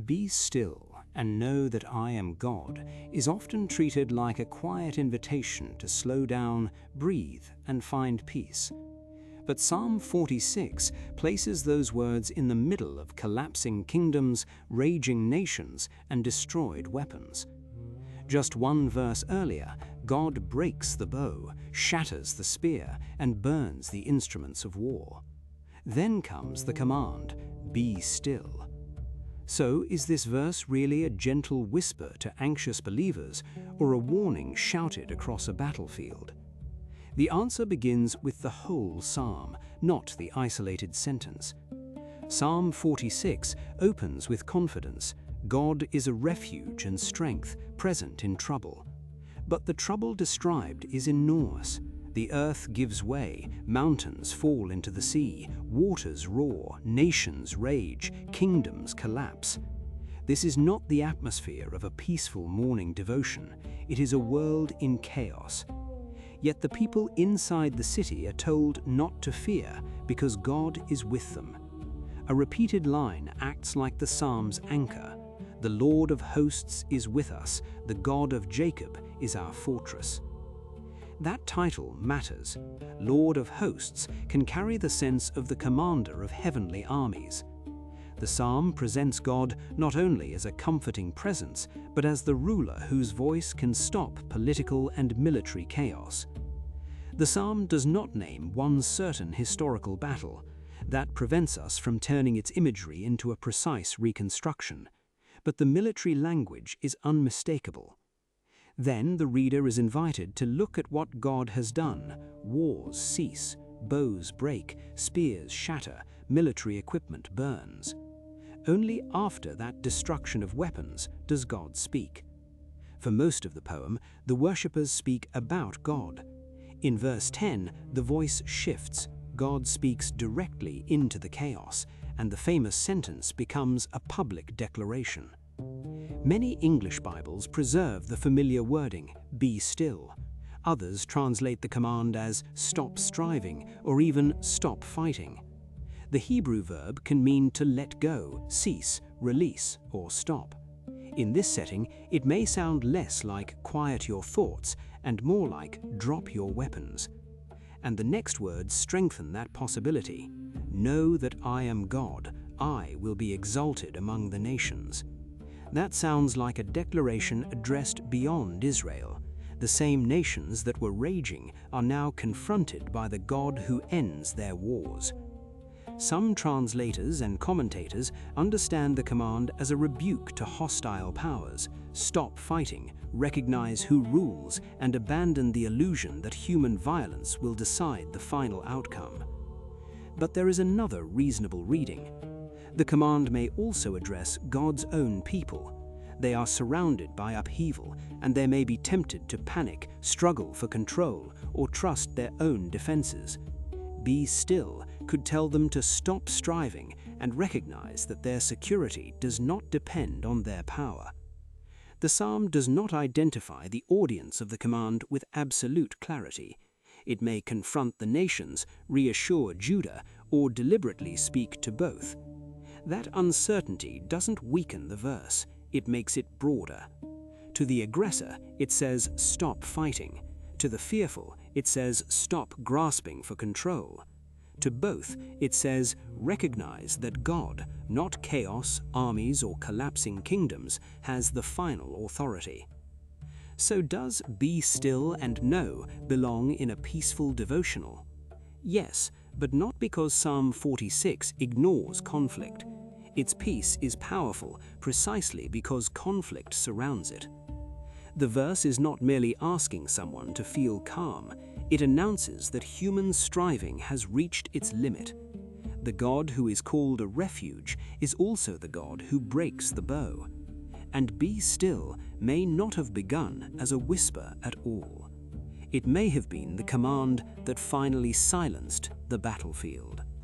Be still and know that I am God is often treated like a quiet invitation to slow down, breathe, and find peace. But Psalm 46 places those words in the middle of collapsing kingdoms, raging nations, and destroyed weapons. Just one verse earlier, God breaks the bow, shatters the spear, and burns the instruments of war. Then comes the command, "Be still." So, is this verse really a gentle whisper to anxious believers, or a warning shouted across a battlefield? The answer begins with the whole psalm, not the isolated sentence. Psalm 46 opens with confidence. God is a refuge and strength, present in trouble. But the trouble described is enormous. The earth gives way, mountains fall into the sea, waters roar, nations rage, kingdoms collapse. This is not the atmosphere of a peaceful morning devotion. It is a world in chaos. Yet the people inside the city are told not to fear because God is with them. A repeated line acts like the psalm's anchor. The Lord of hosts is with us, the God of Jacob is our fortress. That title matters. Lord of hosts can carry the sense of the commander of heavenly armies. The psalm presents God not only as a comforting presence, but as the ruler whose voice can stop political and military chaos. The psalm does not name one certain historical battle. That prevents us from turning its imagery into a precise reconstruction. But the military language is unmistakable. Then the reader is invited to look at what God has done. Wars cease, bows break, spears shatter, military equipment burns. Only after that destruction of weapons does God speak. For most of the poem, the worshippers speak about God. In verse 10, the voice shifts. God speaks directly into the chaos, and the famous sentence becomes a public declaration. Many English Bibles preserve the familiar wording, "Be still." Others translate the command as "stop striving" or even "stop fighting." The Hebrew verb can mean to let go, cease, release, or stop. In this setting, it may sound less like "quiet your thoughts" and more like "drop your weapons." And the next words strengthen that possibility. "Know that I am God, I will be exalted among the nations." That sounds like a declaration addressed beyond Israel. The same nations that were raging are now confronted by the God who ends their wars. Some translators and commentators understand the command as a rebuke to hostile powers. Stop fighting, recognize who rules, and abandon the illusion that human violence will decide the final outcome. But there is another reasonable reading. The command may also address God's own people. They are surrounded by upheaval, and they may be tempted to panic, struggle for control, or trust their own defenses. Be still could tell them to stop striving and recognize that their security does not depend on their power. The psalm does not identify the audience of the command with absolute clarity. It may confront the nations, reassure Judah, or deliberately speak to both. That uncertainty doesn't weaken the verse, it makes it broader. To the aggressor, it says, "Stop fighting." To the fearful, it says, "Stop grasping for control." To both, it says, "Recognize that God, not chaos, armies, or collapsing kingdoms, has the final authority." So does "Be still and know" belong in a peaceful devotional? Yes, but not because Psalm 46 ignores conflict. Its peace is powerful precisely because conflict surrounds it. The verse is not merely asking someone to feel calm, it announces that human striving has reached its limit. The God who is called a refuge is also the God who breaks the bow. And "be still" may not have begun as a whisper at all. It may have been the command that finally silenced the battlefield.